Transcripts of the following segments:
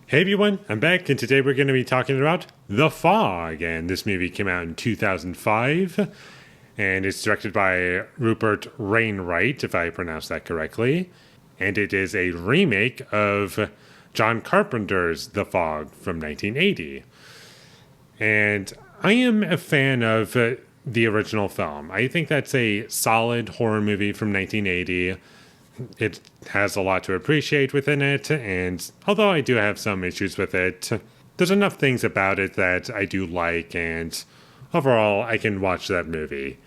Hey everyone, I'm back, and today we're going to be talking about The Fog. And this movie came out in 2005, and it's directed by Rupert Wainwright, if I pronounced that correctly. And it is a remake of John Carpenter's The Fog from 1980. And I am a fan of the original film. I think that's a solid horror movie from 1980. It has a lot to appreciate within it, and although I do have some issues with it, there's enough things about it that I do like, and overall, I can watch that movie.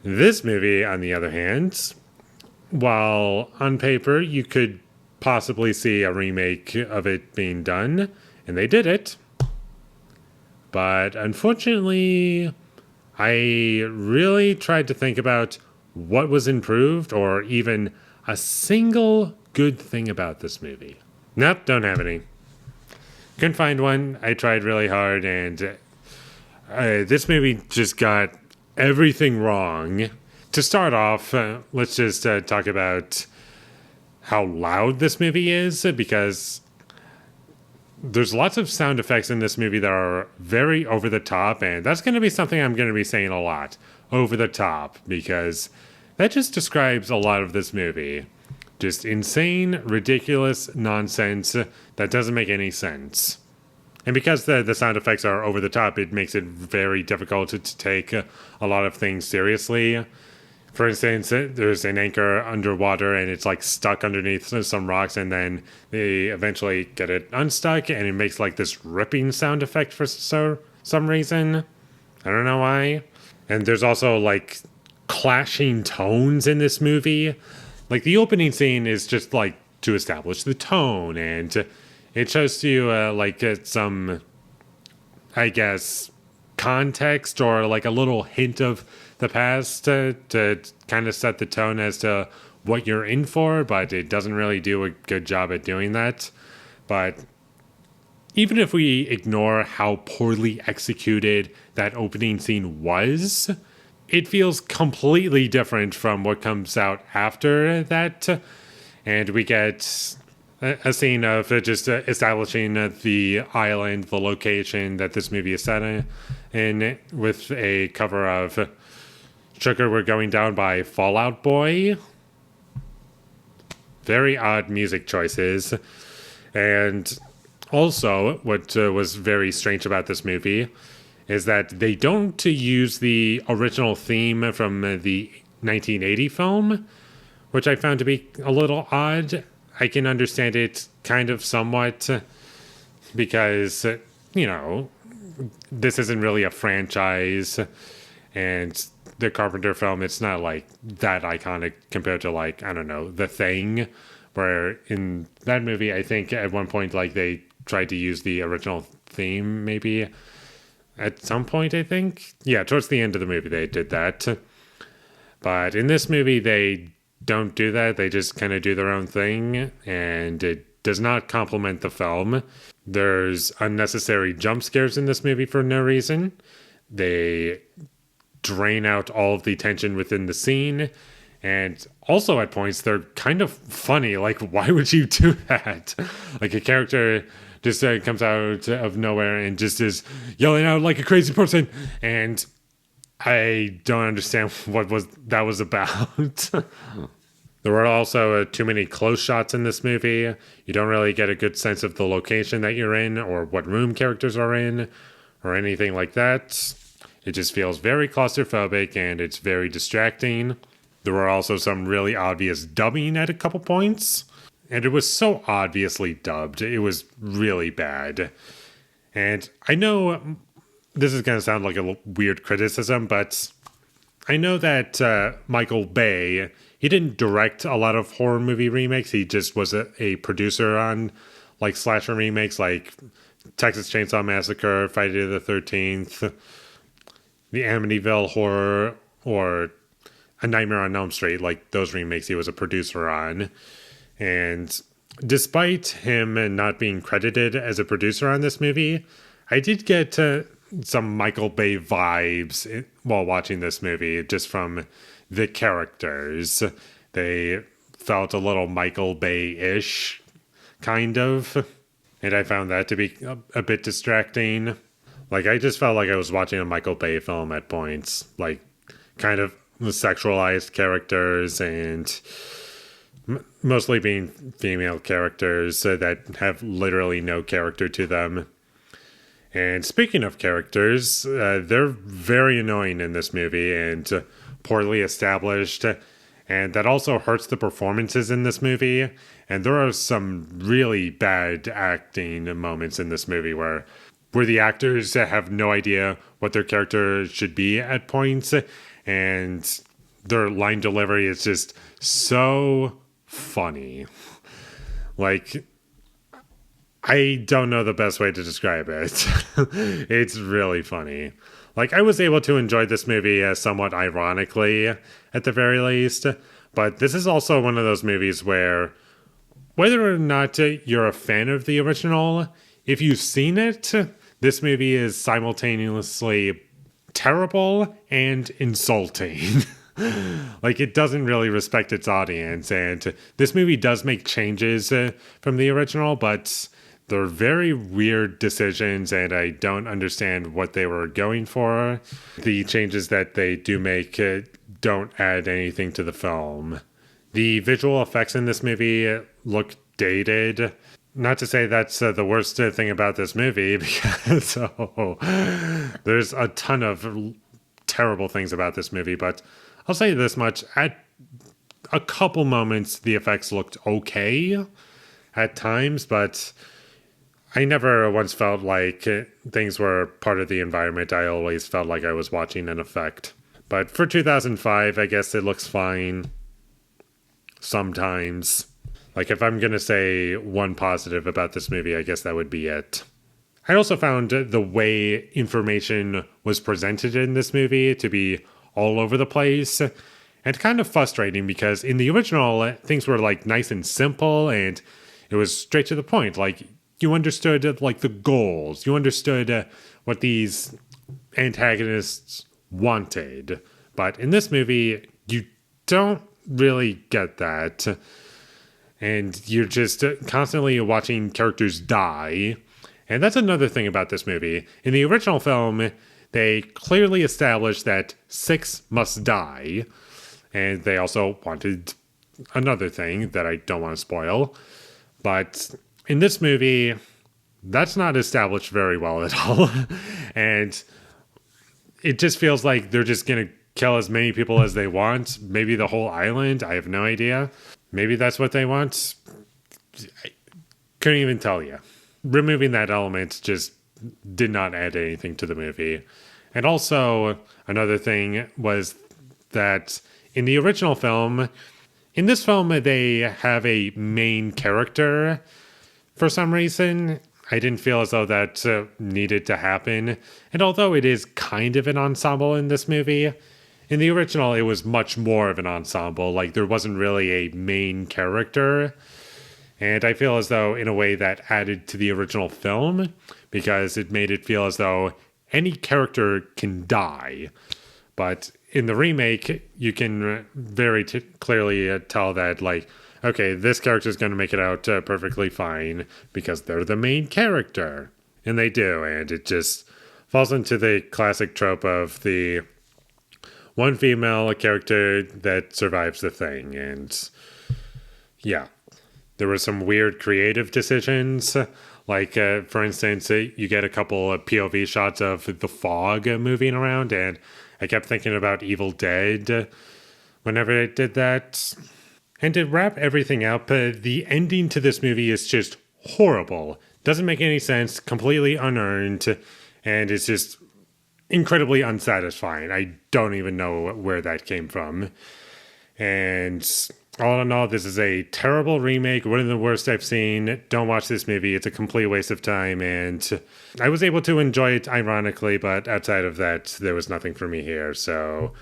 This movie, on the other hand, while on paper you could possibly see a remake of it being done, and they did it, but unfortunately, I really tried to think about what was improved or even a single good thing about this movie. Nope, don't have any. Couldn't find one. I tried really hard, and this movie just got everything wrong. To start off, let's just talk about how loud this movie is, because there's lots of sound effects in this movie that are very over the top, and that's going to be something I'm going to be saying a lot. Over the top, because that just describes a lot of this movie. Just insane, ridiculous nonsense that doesn't make any sense. And because the sound effects are over the top, it makes it very difficult to take a lot of things seriously. For instance, there's an anchor underwater and it's like stuck underneath some rocks, and then they eventually get it unstuck and it makes like this ripping sound effect for some reason. I don't know why. And there's also like clashing tones in this movie. Like the opening scene is just like to establish the tone, and it shows you some, I guess, context or like a little hint of the past to kind of set the tone as to what you're in for, but it doesn't really do a good job at doing that. But even if we ignore how poorly executed that opening scene was, it feels completely different from what comes out after that. And we get a scene of just establishing the island, the location that this movie is set in, with a cover of Sugar We're Going Down by Fall Out Boy. Very odd music choices. And also, what was very strange about this movie is that they don't use the original theme from the 1980 film, which I found to be a little odd. I can understand it kind of somewhat because, this isn't really a franchise, and the Carpenter film, it's not like that iconic compared to like, I don't know, The Thing, where in that movie, I think at one point, like they tried to use the original theme, maybe at some point, I think. Yeah, towards the end of the movie, they did that. But in this movie, they don't do that. They just kind of do their own thing, and it does not complement the film. There's unnecessary jump scares in this movie for no reason. They drain out all of the tension within the scene, and also at points, they're kind of funny. Like, why would you do that? Like, a character just comes out of nowhere and just is yelling out like a crazy person, and I don't understand what that was about. There were also too many close shots in this movie. You don't really get a good sense of the location that you're in or what room characters are in or anything like that. It just feels very claustrophobic, and it's very distracting. There were also some really obvious dubbing at a couple points, and it was so obviously dubbed. It was really bad. And I know this is going to sound like a weird criticism, but I know that Michael Bay, he didn't direct a lot of horror movie remakes. He just was a producer on like slasher remakes like Texas Chainsaw Massacre, Friday the 13th, the Amityville Horror, or A Nightmare on Elm Street. Like those remakes he was a producer on. And despite him not being credited as a producer on this movie, I did get some Michael Bay vibes while watching this movie, just from the characters. They felt a little Michael Bay-ish, kind of. and I found that to be a bit distracting. Like, I just felt like I was watching a Michael Bay film at points, like, kind of sexualized characters and mostly being female characters that have literally no character to them. And speaking of characters, they're very annoying in this movie and poorly established. And that also hurts the performances in this movie. And there are some really bad acting moments in this movie where the actors have no idea what their character should be at points. And their line delivery is just so funny. Like, I don't know the best way to describe it. It's really funny. Like, I was able to enjoy this movie somewhat ironically, at the very least. But this is also one of those movies where, whether or not you're a fan of the original, if you've seen it, this movie is simultaneously terrible and insulting. Like, it doesn't really respect its audience. And this movie does make changes from the original, but they're very weird decisions, and I don't understand what they were going for. The changes that they do make don't add anything to the film. The visual effects in this movie look dated. Not to say that's the worst thing about this movie, because there's a ton of terrible things about this movie, but I'll say this much. At a couple moments, the effects looked okay at times, but I never once felt like things were part of the environment. I always felt like I was watching an effect. But for 2005, I guess it looks fine. Sometimes. Like, if I'm going to say one positive about this movie, I guess that would be it. I also found the way information was presented in this movie to be all over the place. And kind of frustrating, because in the original, things were, like, nice and simple, and it was straight to the point. Like, you understood, like, the goals. You understood what these antagonists wanted. But in this movie, you don't really get that. And you're just constantly watching characters die. And that's another thing about this movie. In the original film, they clearly established that 6 must die. And they also wanted another thing that I don't want to spoil. But in this movie, that's not established very well at all. And it just feels like they're just going to kill as many people as they want. Maybe the whole island. I have no idea. Maybe that's what they want. I couldn't even tell you. Removing that element just did not add anything to the movie. And also, another thing was that in the original film, in this film, they have a main character. For some reason, I didn't feel as though that needed to happen. And although it is kind of an ensemble in this movie, in the original, it was much more of an ensemble. Like, there wasn't really a main character. And I feel as though, in a way, that added to the original film, because it made it feel as though any character can die. But in the remake, you can very clearly tell that, like, okay, this character is going to make it out perfectly fine because they're the main character. And they do, and it just falls into the classic trope of the one female character that survives the thing. And yeah, there were some weird creative decisions. Like, for instance, you get a couple of POV shots of the fog moving around, and I kept thinking about Evil Dead whenever it did that. And to wrap everything up, the ending to this movie is just horrible. Doesn't make any sense, completely unearned, and it's just incredibly unsatisfying. I don't even know where that came from. And all in all, this is a terrible remake, one of the worst I've seen. Don't watch this movie. It's a complete waste of time, and I was able to enjoy it ironically, but outside of that, there was nothing for me here. So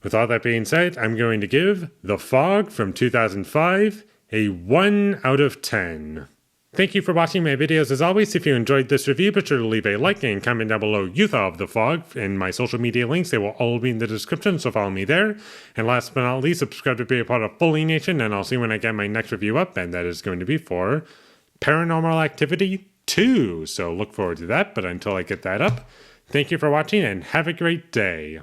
with all that being said, I'm going to give The Fog from 2005 a 1 out of 10. Thank you for watching my videos. As always, if you enjoyed this review, be sure to leave a like and comment down below you thought of The Fog, and my social media links, they will all be in the description, so follow me there. And last but not least, subscribe to be a part of Foley Nation, and I'll see you when I get my next review up, and that is going to be for Paranormal Activity 2. So look forward to that. But until I get that up, thank you for watching and have a great day.